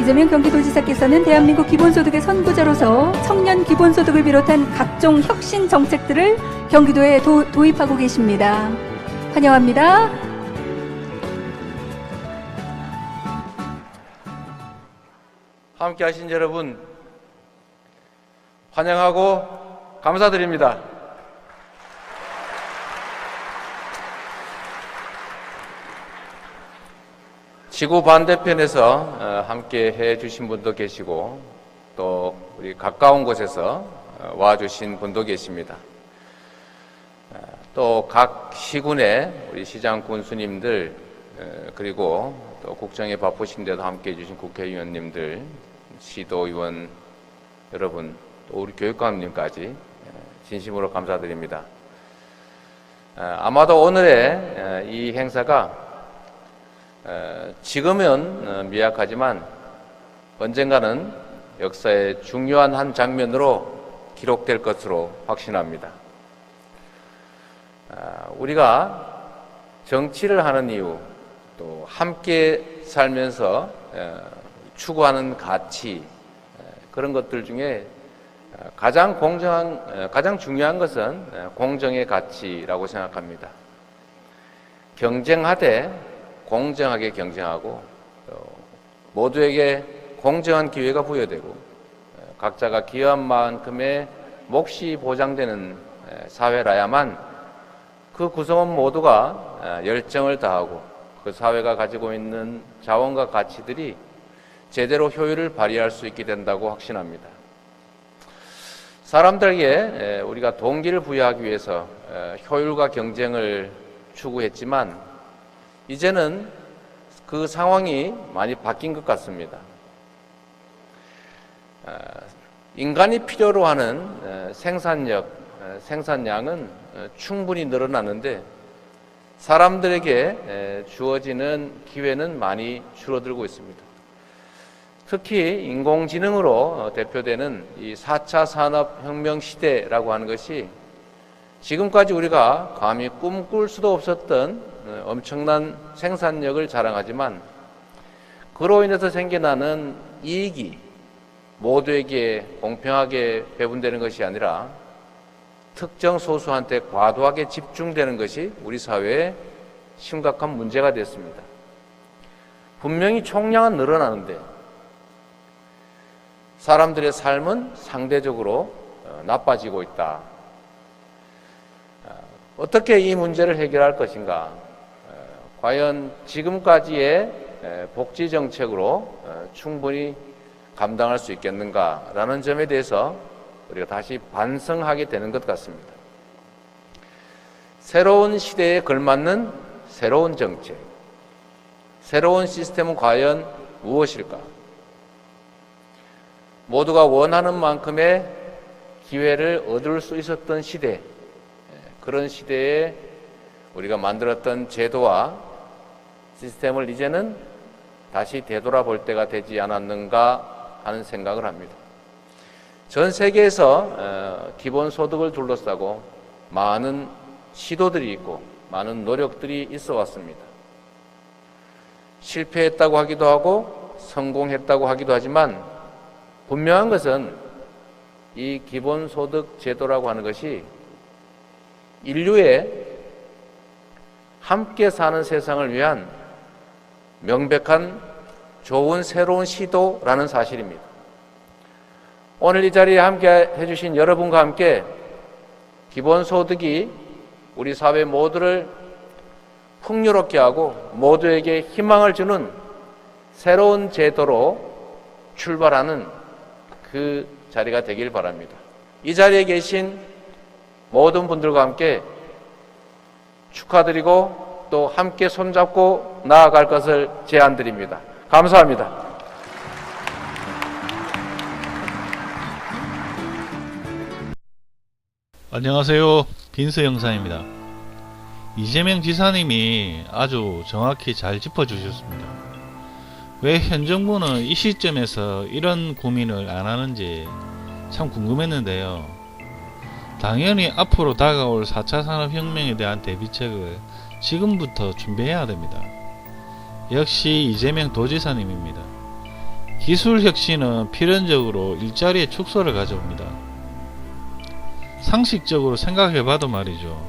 이재명 경기도지사께서는 대한민국 기본소득의 선구자로서 청년 기본소득을 비롯한 각종 혁신 정책들을 경기도에 도입하고 계십니다. 환영합니다. 함께 하신 여러분 환영하고 감사드립니다. 지구 반대편에서 함께 해주신 분도 계시고 또 우리 가까운 곳에서 와주신 분도 계십니다. 또 각 시군의 우리 시장 군수님들 그리고 또 국정에 바쁘신데도 함께 해주신 국회의원님들, 시도의원 여러분, 또 우리 교육감님까지 진심으로 감사드립니다. 아마도 오늘의 이 행사가 지금은 미약하지만 언젠가는 역사의 중요한 한 장면으로 기록될 것으로 확신합니다. 우리가 정치를 하는 이유, 또 함께 살면서 추구하는 가치, 그런 것들 중에 가장 중요한 것은 공정의 가치라고 생각합니다. 경쟁하되 공정하게 경쟁하고 모두에게 공정한 기회가 부여되고 각자가 기여한 만큼의 몫이 보장되는 사회라야만 그 구성원 모두가 열정을 다하고 그 사회가 가지고 있는 자원과 가치들이 제대로 효율을 발휘할 수 있게 된다고 확신합니다. 사람들에게 우리가 동기를 부여하기 위해서 효율과 경쟁을 추구했지만 이제는 그 상황이 많이 바뀐 것 같습니다. 인간이 필요로 하는 생산력, 생산량은 충분히 늘어나는데 사람들에게 주어지는 기회는 많이 줄어들고 있습니다. 특히 인공지능으로 대표되는 이 4차 산업혁명 시대라고 하는 것이 지금까지 우리가 감히 꿈꿀 수도 없었던 엄청난 생산력을 자랑하지만 그로 인해서 생겨나는 이익이 모두에게 공평하게 배분되는 것이 아니라 특정 소수한테 과도하게 집중되는 것이 우리 사회의 심각한 문제가 됐습니다. 분명히 총량은 늘어나는데 사람들의 삶은 상대적으로 나빠지고 있다. 어떻게 이 문제를 해결할 것인가? 과연 지금까지의 복지 정책으로 충분히 감당할 수 있겠는가라는 점에 대해서 우리가 다시 반성하게 되는 것 같습니다. 새로운 시대에 걸맞는 새로운 정책, 새로운 시스템은 과연 무엇일까? 모두가 원하는 만큼의 기회를 얻을 수 있었던 시대, 그런 시대에 우리가 만들었던 제도와 시스템을 이제는 다시 되돌아볼 때가 되지 않았는가 하는 생각을 합니다. 전 세계에서 기본소득을 둘러싸고 많은 시도들이 있고 많은 노력들이 있어 왔습니다. 실패했다고 하기도 하고 성공했다고 하기도 하지만 분명한 것은 이 기본소득 제도라고 하는 것이 인류의 함께 사는 세상을 위한 명백한 좋은 새로운 시도라는 사실입니다. 오늘 이 자리에 함께 해주신 여러분과 함께 기본소득이 우리 사회 모두를 풍요롭게 하고 모두에게 희망을 주는 새로운 제도로 출발하는 그 자리가 되길 바랍니다. 이 자리에 계신 모든 분들과 함께 축하드리고 또 함께 손잡고 나아갈 것을 제안드립니다. 감사합니다. 안녕하세요. 빈스 영상입니다. 이재명 지사님이 아주 정확히 잘 짚어주셨습니다. 왜 현 정부는 이 시점에서 이런 고민을 안 하는지 참 궁금했는데요. 당연히 앞으로 다가올 4차 산업혁명에 대한 대비책을 지금부터 준비해야 됩니다. 역시 이재명 도지사님입니다. 기술 혁신은 필연적으로 일자리의 축소를 가져옵니다. 상식적으로 생각해봐도 말이죠.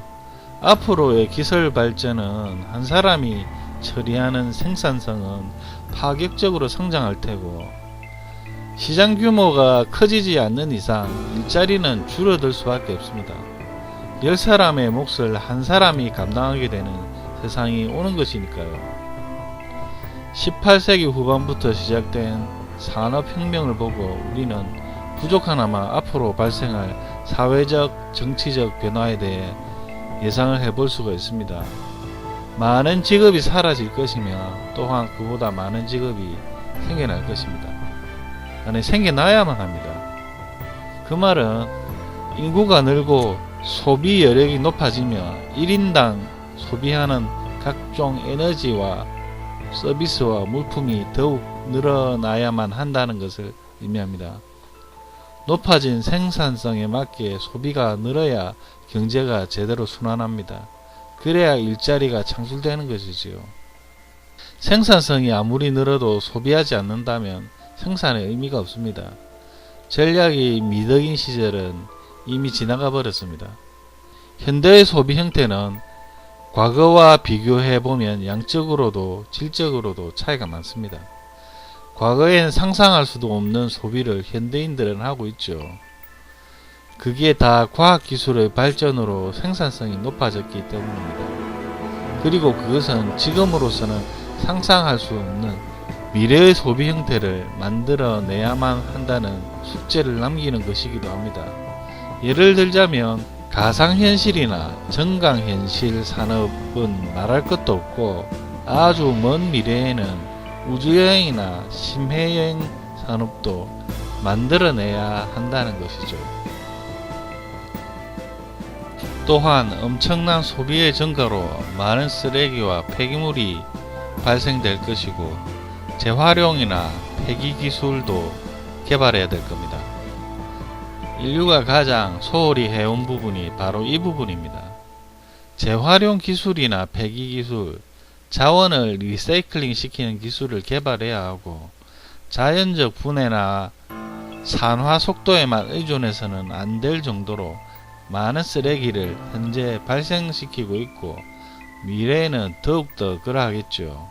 앞으로의 기술 발전은 한 사람이 처리하는 생산성은 파격적으로 성장할 테고, 시장 규모가 커지지 않는 이상 일자리는 줄어들 수밖에 없습니다. 10사람의 몫을 한 사람이 감당하게 되는 세상이 오는 것이니까요. 18세기 후반부터 시작된 산업혁명을 보고 우리는 부족하나마 앞으로 발생할 사회적, 정치적 변화에 대해 예상을 해볼 수가 있습니다. 많은 직업이 사라질 것이며 또한 그보다 많은 직업이 생겨날 것입니다. 아니, 생겨나야만 합니다. 그 말은 인구가 늘고 소비 여력이 높아지며 1인당 소비하는 각종 에너지와 서비스와 물품이 더욱 늘어나야만 한다는 것을 의미합니다. 높아진 생산성에 맞게 소비가 늘어야 경제가 제대로 순환합니다. 그래야 일자리가 창출되는 것이지요. 생산성이 아무리 늘어도 소비하지 않는다면 생산의 의미가 없습니다. 전략이 미덕인 시절은 이미 지나가 버렸습니다. 현대의 소비 형태는 과거와 비교해보면 양적으로도 질적으로도 차이가 많습니다. 과거엔 상상할 수도 없는 소비를 현대인들은 하고 있죠. 그게 다 과학기술의 발전으로 생산성이 높아졌기 때문입니다. 그리고 그것은 지금으로서는 상상할 수 없는 미래의 소비 형태를 만들어내야만 한다는 숙제를 남기는 것이기도 합니다. 예를 들자면 가상현실이나 정강현실 산업은 말할 것도 없고, 아주 먼 미래에는 우주여행이나 심해여행 산업도 만들어내야 한다는 것이죠. 또한 엄청난 소비의 증가로 많은 쓰레기와 폐기물이 발생될 것이고, 재활용이나 폐기 기술도 개발해야 될 겁니다. 인류가 가장 소홀히 해온 부분이 바로 이 부분입니다. 재활용 기술이나 폐기 기술, 자원을 리사이클링 시키는 기술을 개발해야 하고, 자연적 분해나 산화 속도에만 의존해서는 안 될 정도로 많은 쓰레기를 현재 발생시키고 있고, 미래에는 더욱더 그러하겠죠.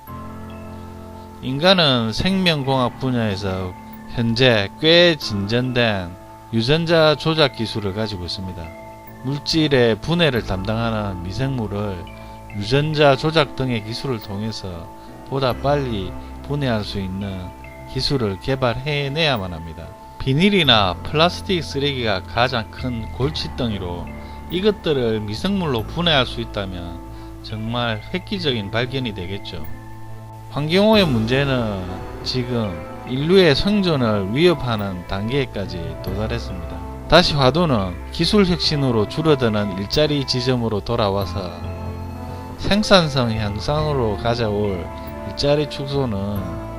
인간은 생명공학 분야에서 현재 꽤 진전된 유전자 조작 기술을 가지고 있습니다. 물질의 분해를 담당하는 미생물을 유전자 조작 등의 기술을 통해서 보다 빨리 분해할 수 있는 기술을 개발해내야만 합니다. 비닐이나 플라스틱 쓰레기가 가장 큰 골칫덩이로 이것들을 미생물로 분해할 수 있다면 정말 획기적인 발견이 되겠죠. 환경오염 문제는 지금 인류의 생존을 위협하는 단계까지 도달했습니다. 다시 화두는 기술 혁신으로 줄어드는 일자리 지점으로 돌아와서 생산성 향상으로 가져올 일자리 축소는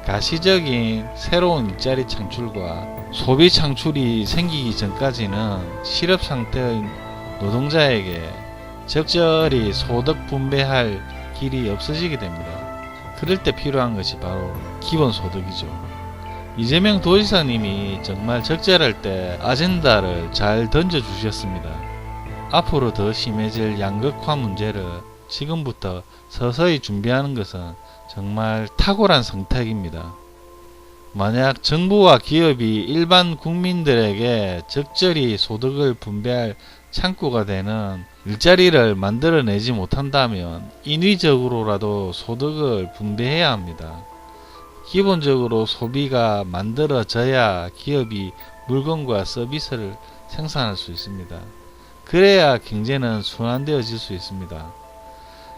가시적인 새로운 일자리 창출과 소비 창출이 생기기 전까지는 실업 상태의 노동자에게 적절히 소득 분배할 길이 없어지게 됩니다. 그럴 때 필요한 것이 바로 기본소득이죠. 이재명 도지사님이 정말 적절할 때 아젠다를 잘 던져주셨습니다. 앞으로 더 심해질 양극화 문제를 지금부터 서서히 준비하는 것은 정말 탁월한 선택입니다. 만약 정부와 기업이 일반 국민들에게 적절히 소득을 분배할 창구가 되는 일자리를 만들어내지 못한다면 인위적으로라도 소득을 분배해야 합니다. 기본적으로 소비가 만들어져야 기업이 물건과 서비스를 생산할 수 있습니다. 그래야 경제는 순환되어질 수 있습니다.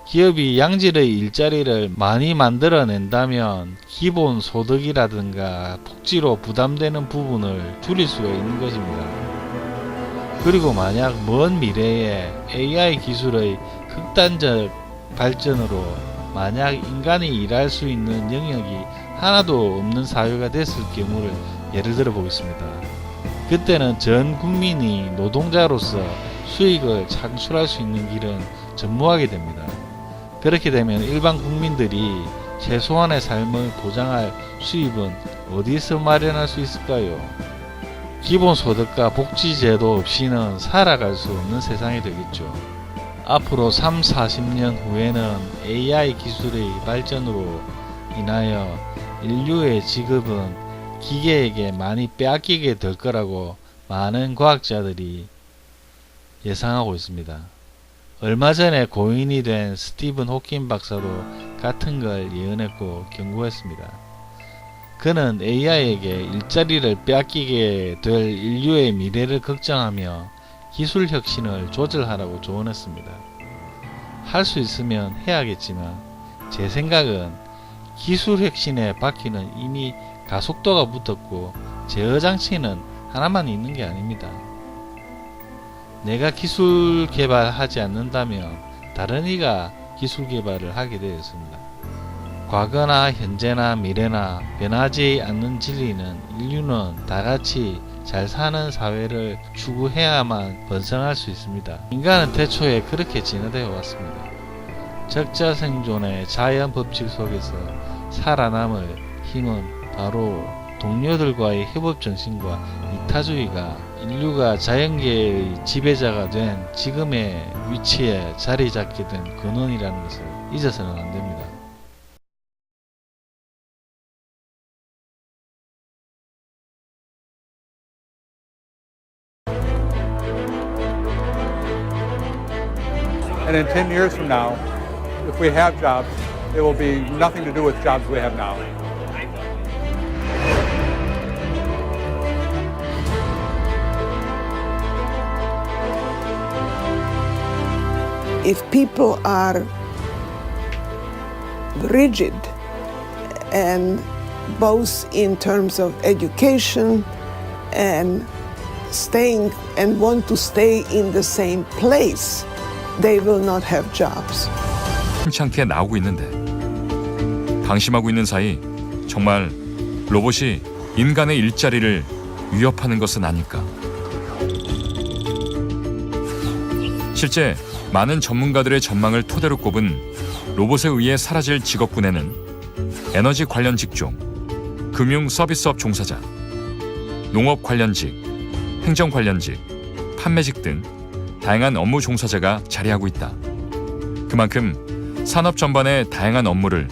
기업이 양질의 일자리를 많이 만들어낸다면 기본 소득이라든가 복지로 부담되는 부분을 줄일 수가 있는 것입니다. 그리고 만약 먼 미래에 AI 기술의 극단적 발전으로 만약 인간이 일할 수 있는 영역이 하나도 없는 사회가 됐을 경우를 예를 들어 보겠습니다. 그때는 전 국민이 노동자로서 수익을 창출할 수 있는 길은 전무하게 됩니다. 그렇게 되면 일반 국민들이 최소한의 삶을 보장할 수입은 어디서 마련할 수 있을까요? 기본소득과 복지제도 없이는 살아갈 수 없는 세상이 되겠죠. 앞으로 3, 40년 후에는 AI 기술의 발전으로 인하여 인류의 직업은 기계에게 많이 빼앗기게 될 거라고 많은 과학자들이 예상하고 있습니다. 얼마 전에 고인이 된 스티븐 호킹 박사도 같은 걸 예언했고 경고했습니다. 그는 AI에게 일자리를 빼앗기게 될 인류의 미래를 걱정하며 기술 혁신을 조절하라고 조언했습니다. 할 수 있으면 해야겠지만 제 생각은 기술 혁신의 바퀴는 이미 가속도가 붙었고 제어 장치는 하나만 있는 게 아닙니다. 내가 기술 개발하지 않는다면 다른 이가 기술 개발을 하게 되어 있습니다. 과거나 현재나 미래나 변하지 않는 진리는 인류는 다같이 잘 사는 사회를 추구해야만 번성할 수 있습니다. 인간은 태초에 그렇게 진화되어 왔습니다. 적자생존의 자연 법칙 속에서 살아남을 힘은 바로 동료들과의 협업 정신과 이타주의가 인류가 자연계의 지배자가 된 지금의 위치에 자리 잡게 된 근원이라는 것을 잊어서는 안 됩니다. And in 10 years from now, if we have jobs, it will be nothing to do with jobs we have now. If people are rigid, and both in terms of education and staying and want to stay in the same place, they will not have jobs. 힘찮게 나오고 있는데 방심하고 있는 사이 정말 로봇이 인간의 일자리를 위협하는 것은 아닐까. 실제 많은 전문가들의 전망을 토대로 꼽은 로봇에 의해 사라질 직업군에는 에너지 관련 직종, 금융 서비스업 종사자, 농업 관련직, 행정 관련직, 판매직 등 다양한 업무 종사자가 자리하고 있다. 그만큼 산업 전반의 다양한 업무를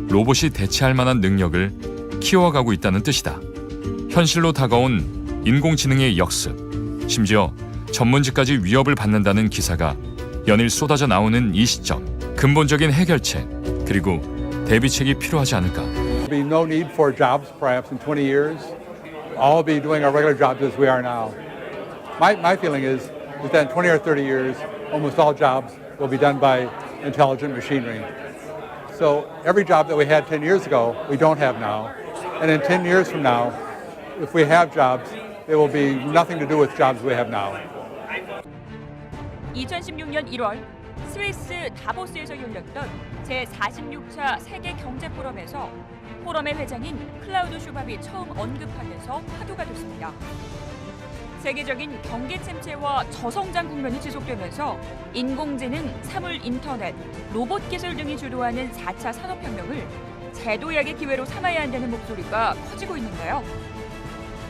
로봇이 대체할 만한 능력을 키워가고 있다는 뜻이다. 현실로 다가온 인공지능의 역습, 심지어 전문직까지 위협을 받는다는 기사가 연일 쏟아져 나오는 이 시점, 근본적인 해결책 그리고 대비책이 필요하지 않을까. There'll be no need for jobs perhaps in 20 years. All be doing our regular jobs as we are now. My feeling is that in 20 or 30 years, almost all jobs will be done by intelligent machinery. So every job that we had 10 years ago, we don't have now. And in 10 years from now, if we have jobs, they will be nothing to do with jobs we have now. 2016년 1월 스위스 다보스에서 열렸던 제46차 세계 경제 포럼에서 포럼의 회장인 클라우드 슈밥이 처음 언급하면서 화두가 됐습니다. 세계적인 경기 침체와 저성장 국면이 지속되면서 인공지능, 사물 인터넷, 로봇 기술 등이 주도하는 4차 산업혁명을 제도약의 기회로 삼아야 한다는 목소리가 커지고 있는데요.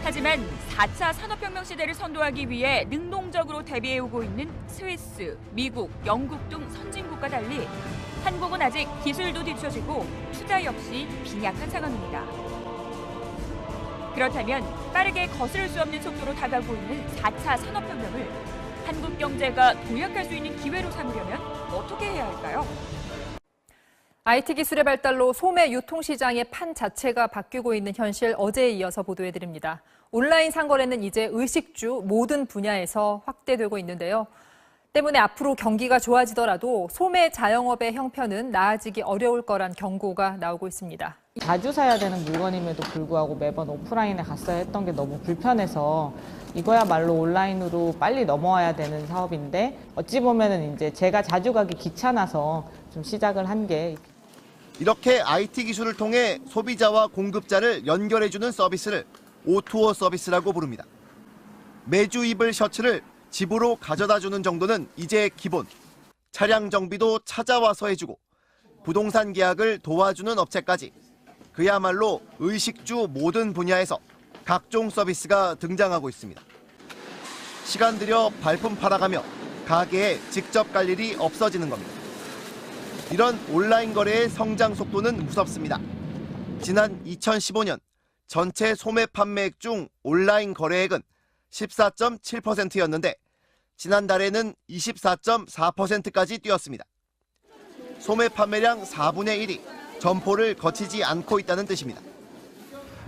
하지만 4차 산업혁명 시대를 선도하기 위해 능동적으로 대비해오고 있는 스위스, 미국, 영국 등 선진국과 달리 한국은 아직 기술도 뒤처지고 투자 역시 빈약한 상황입니다. 그렇다면 빠르게 거스를 수 없는 속도로 다가오고 있는 4차 산업혁명을 한국 경제가 도약할 수 있는 기회로 삼으려면 어떻게 해야 할까요? IT 기술의 발달로 소매 유통시장의 판 자체가 바뀌고 있는 현실 어제에 이어서 보도해드립니다. 온라인 상거래는 이제 의식주 모든 분야에서 확대되고 있는데요. 때문에 앞으로 경기가 좋아지더라도 소매 자영업의 형편은 나아지기 어려울 거란 경고가 나오고 있습니다. 자주 사야 되는 물건임에도 불구하고 매번 오프라인에 갔어야 했던 게 너무 불편해서 이거야말로 온라인으로 빨리 넘어와야 되는 사업인데 어찌 보면은 이제 제가 자주 가기 귀찮아서 좀 시작을 한 게 이렇게 IT 기술을 통해 소비자와 공급자를 연결해주는 서비스를 오투어 서비스라고 부릅니다. 매주 입을 셔츠를 집으로 가져다주는 정도는 이제 기본. 차량 정비도 찾아와서 해주고 부동산 계약을 도와주는 업체까지 그야말로 의식주 모든 분야에서 각종 서비스가 등장하고 있습니다. 시간 들여 발품 팔아가며 가게에 직접 갈 일이 없어지는 겁니다. 이런 온라인 거래의 성장 속도는 무섭습니다. 지난 2015년 전체 소매 판매액 중 온라인 거래액은 14.7%였는데 지난달에는 24.4%까지 뛰었습니다. 소매 판매량 4분의 1이 점포를 거치지 않고 있다는 뜻입니다.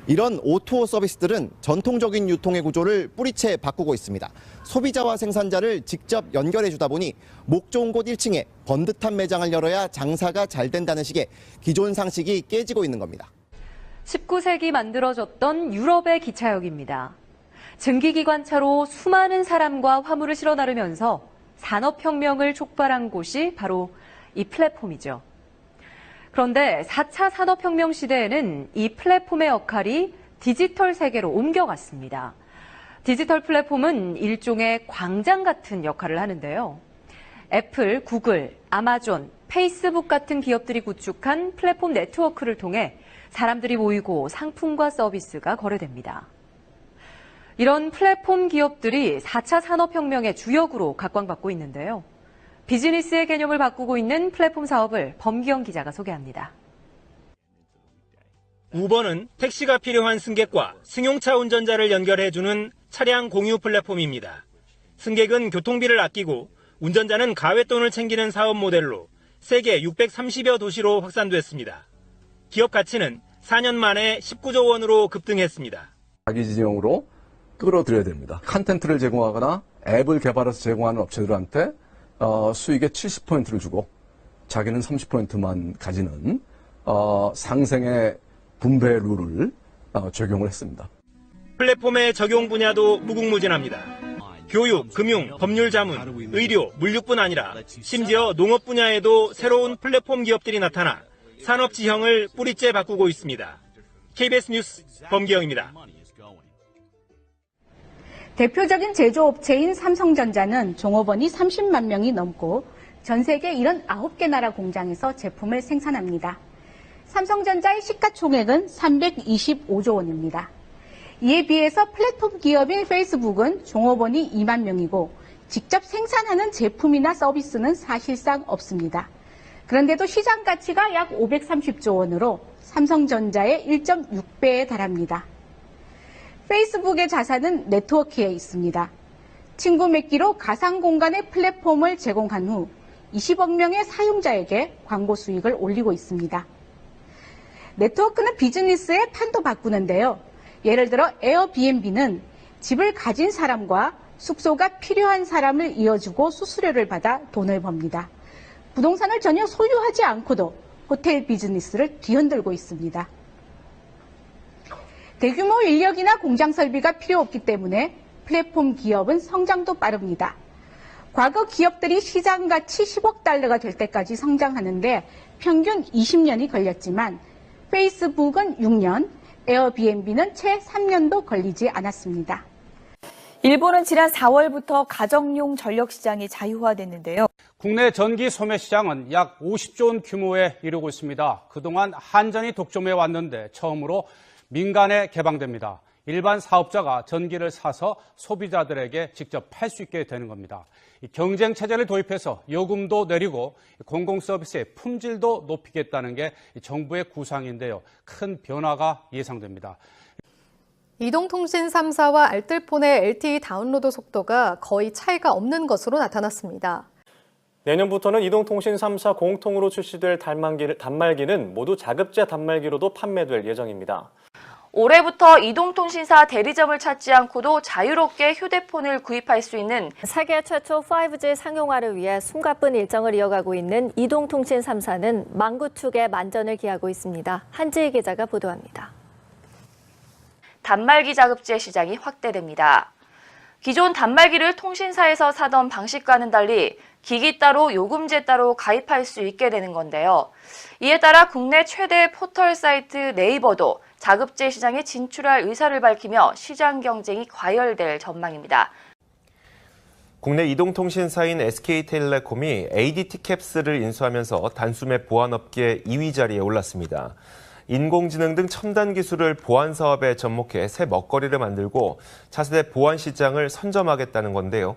이런 O2O 서비스들은 전통적인 유통의 구조를 뿌리채 바꾸고 있습니다. 소비자와 생산자를 직접 연결해 주다 보니 목 좋은 곳 1층에 번듯한 매장을 열어야 장사가 잘 된다는 식의 기존 상식이 깨지고 있는 겁니다. 19세기 만들어졌던 유럽의 기차역입니다. 증기기관차로 수많은 사람과 화물을 실어 나르면서 산업혁명을 촉발한 곳이 바로 이 플랫폼이죠. 그런데 4차 산업혁명 시대에는 이 플랫폼의 역할이 디지털 세계로 옮겨갔습니다. 디지털 플랫폼은 일종의 광장 같은 역할을 하는데요. 애플, 구글, 아마존, 페이스북 같은 기업들이 구축한 플랫폼 네트워크를 통해 사람들이 모이고 상품과 서비스가 거래됩니다. 이런 플랫폼 기업들이 4차 산업혁명의 주역으로 각광받고 있는데요. 비즈니스의 개념을 바꾸고 있는 플랫폼 사업을 범기영 기자가 소개합니다. 우버는 택시가 필요한 승객과 승용차 운전자를 연결해주는 차량 공유 플랫폼입니다. 승객은 교통비를 아끼고 운전자는 가외돈을 챙기는 사업 모델로 세계 630여 도시로 확산됐습니다. 기업 가치는 4년 만에 19조 원으로 급등했습니다. 자기 진영으로 끌어들여야 됩니다. 컨텐츠를 제공하거나 앱을 개발해서 제공하는 업체들한테 수익의 70%를 주고 자기는 30%만 가지는 상생의 분배 룰을 적용을 했습니다. 플랫폼의 적용 분야도 무궁무진합니다. 교육, 금융, 법률 자문, 의료, 물류뿐 아니라 심지어 농업 분야에도 새로운 플랫폼 기업들이 나타나 산업 지형을 뿌리째 바꾸고 있습니다. KBS 뉴스 범기영입니다. 대표적인 제조업체인 삼성전자는 종업원이 30만 명이 넘고 전 세계 79개 나라 공장에서 제품을 생산합니다. 삼성전자의 시가총액은 325조 원입니다. 이에 비해서 플랫폼 기업인 페이스북은 종업원이 2만 명이고 직접 생산하는 제품이나 서비스는 사실상 없습니다. 그런데도 시장 가치가 약 530조 원으로 삼성전자의 1.6배에 달합니다. 페이스북의 자산은 네트워크에 있습니다. 친구 맺기로 가상 공간의 플랫폼을 제공한 후 20억 명의 사용자에게 광고 수익을 올리고 있습니다. 네트워크는 비즈니스의 판도 바꾸는데요. 예를 들어 에어비앤비는 집을 가진 사람과 숙소가 필요한 사람을 이어주고 수수료를 받아 돈을 법니다. 부동산을 전혀 소유하지 않고도 호텔 비즈니스를 뒤흔들고 있습니다. 대규모 인력이나 공장 설비가 필요 없기 때문에 플랫폼 기업은 성장도 빠릅니다. 과거 기업들이 시장 가치 10억 달러가 될 때까지 성장하는데 평균 20년이 걸렸지만 페이스북은 6년, 에어비앤비는 채 3년도 걸리지 않았습니다. 일본은 지난 4월부터 가정용 전력 시장이 자유화됐는데요. 국내 전기 소매 시장은 약 50조 원 규모에 이르고 있습니다. 그동안 한전이 독점해 왔는데 처음으로 민간에 개방됩니다. 일반 사업자가 전기를 사서 소비자들에게 직접 팔 수 있게 되는 겁니다. 경쟁 체제를 도입해서 요금도 내리고 공공 서비스의 품질도 높이겠다는 게 정부의 구상인데요. 큰 변화가 예상됩니다. 이동통신 3사와 알뜰폰의 LTE 다운로드 속도가 거의 차이가 없는 것으로 나타났습니다. 내년부터는 이동통신 3사 공통으로 출시될 단말기는 모두 자급제 단말기로도 판매될 예정입니다. 올해부터 이동통신사 대리점을 찾지 않고도 자유롭게 휴대폰을 구입할 수 있는 세계 최초 5G 상용화를 위해 숨가쁜 일정을 이어가고 있는 이동통신 3사는 만구축의 만전을 기하고 있습니다. 한지희 기자가 보도합니다. 단말기 자급제 시장이 확대됩니다. 기존 단말기를 통신사에서 사던 방식과는 달리 기기 따로 요금제 따로 가입할 수 있게 되는 건데요. 이에 따라 국내 최대 포털 사이트 네이버도 자급제 시장에 진출할 의사를 밝히며 시장 경쟁이 과열될 전망입니다. 국내 이동통신사인 SK텔레콤이 ADT 캡스를 인수하면서 단숨에 보안업계 2위 자리에 올랐습니다. 인공지능 등 첨단 기술을 보안 사업에 접목해 새 먹거리를 만들고 차세대 보안 시장을 선점하겠다는 건데요.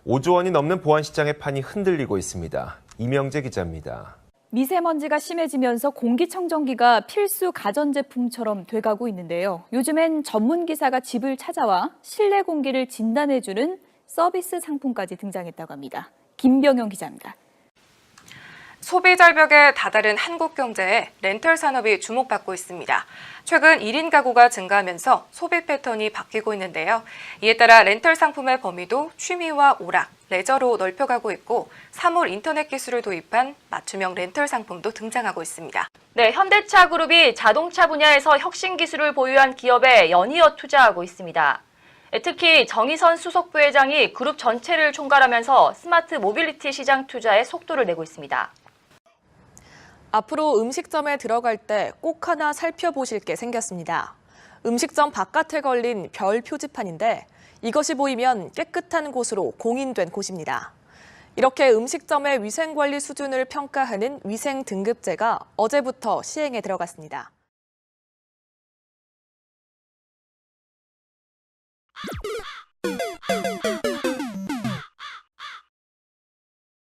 5조 원이 넘는 보안 시장의 판이 흔들리고 있습니다. 이명재 기자입니다. 미세먼지가 심해지면서 공기청정기가 필수 가전제품처럼 돼가고 있는데요. 요즘엔 전문 기사가 집을 찾아와 실내 공기를 진단해주는 서비스 상품까지 등장했다고 합니다. 김병영 기자입니다. 소비 절벽에 다다른 한국 경제에 렌털 산업이 주목받고 있습니다. 최근 1인 가구가 증가하면서 소비 패턴이 바뀌고 있는데요. 이에 따라 렌털 상품의 범위도 취미와 오락, 레저로 넓혀가고 있고 사물 인터넷 기술을 도입한 맞춤형 렌털 상품도 등장하고 있습니다. 네, 현대차 그룹이 자동차 분야에서 혁신 기술을 보유한 기업에 연이어 투자하고 있습니다. 특히 정의선 수석 부회장이 그룹 전체를 총괄하면서 스마트 모빌리티 시장 투자에 속도를 내고 있습니다. 앞으로 음식점에 들어갈 때 꼭 하나 살펴보실 게 생겼습니다. 음식점 바깥에 걸린 별 표지판인데 이것이 보이면 깨끗한 곳으로 공인된 곳입니다. 이렇게 음식점의 위생관리 수준을 평가하는 위생등급제가 어제부터 시행에 들어갔습니다.